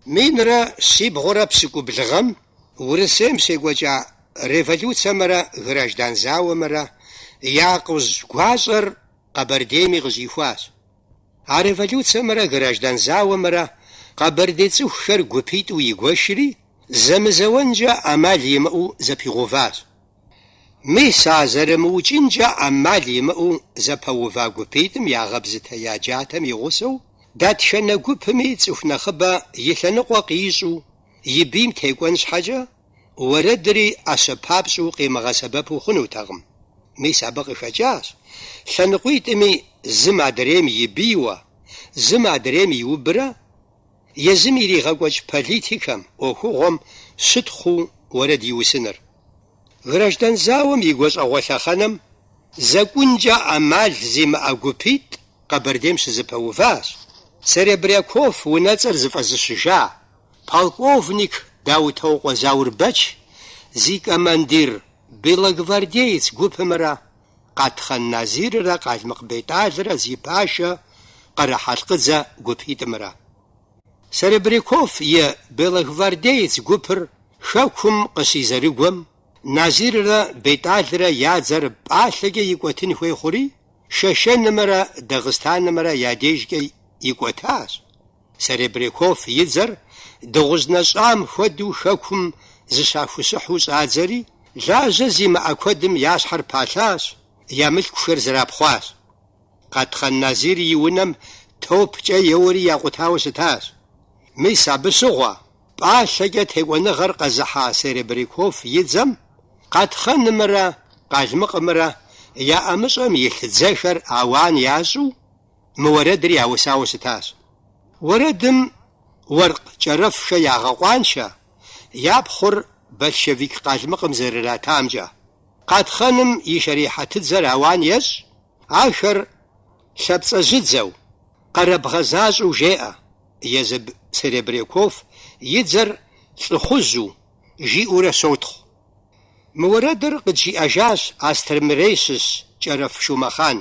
Минрэ сибгъурэ псыкӏублыгъэм Урысейм седгуэкӏа революциемрэ граждан зауэмрэ я къуз гуащӏэр Къэбэрдейми къыщӏихуащ. А революциемрэ граждан зауэмрэ Къэбэрдей цӏыхухэр гупитӏу игуэшри зэмызэуэнкӏэ ӏэмал имыӏэу зэпигъэуващ. Мис а зэрымыукӏынкӏэ ӏэмал имыӏэу зэпэува гупитӏым ягъэбзытэ я джатэм и гъусэу дэтхэнэ гупыми цӏыху нэхъыбэ и лъэныкъуэ къищӏу и бийм текӏуэн щхьэкӏэ уэрэдри ӏэщэ папщӏу къимыгъэсэбэпу хъунутэкъым. Мис абы къыхэкӏащ лъэныкъуитӏми зым адрейм и бийуэ, зым адрейм иубрэ езым иригъэкӏуэкӏ политикэм, ӏуэхугъуэм щытхъуу уэрэд иусыныр. Граждан зауэм и гуащӏэгъуэ лъэхъэнэм зэкӏункӏэ ӏэмал зимыӏэ гупитӏ Къэбэрдейм щызэпэуващ. Серебряков унэцӏэр зыфӏэзыщыжа полковник Даутоукъуэ Заурбэч зи командир белогвардеец гупымрэ Къатхъэн Назиррэ Къалмыкъ Бейтӏалрэ зи пашэ Къэрэхьалкъыдзэ гупитӏымрэ. Серебряков и белогвардеец гупыр хэкум къыщизэрыгуэм Назиррэ Бейтӏалрэ я дзэр пӏалъэкӏэ икӏуэтын хуей хъури Шэшэнымрэ Дагъыстанымрэ я дежкӏэ икӏуэтащ. Серебряков и дзэр дыгъужь нэщӏам хуэдэу хэкум зыщахусыхьу щӏадзэри лажьэ зимыӏэ куэдым я щхьэр палъащ, я мылъкухэр зэрапхъуащ. Къатхъэн Назир и унэм топкӏэ еуэри якъутауэ щытащ. Мис абы щыгъуэ пӏалъэкӏэ текӏуэныгъэр къэзыхьа Серебряков и дзэм Къатхъэнымрэ Къалмыкъымрэ я ӏэмыщӏэм илъ дзэхэр ауан ящӏу мы уэрэдыр яусауэ щытащ. Уэрэдым уэркъ кӏэрэфшэ ягъэкъуаншэ япхъур большевик Къалмыкъым зэрыратамкӏэ. Къатхъэным и шэрихьэтыдзэр ауан ещӏ, ахэр лъэпцӏэжьыдзэу, къэрэбгъэзащӏэу жеӏэ. Езы Серебряков и дзэр лӏыхъужьу жиӏэурэ щотхъу. Мы уэрэдыр къыджиӏэжащ Астромирей щыщ Кӏэрэф Шумэхъан.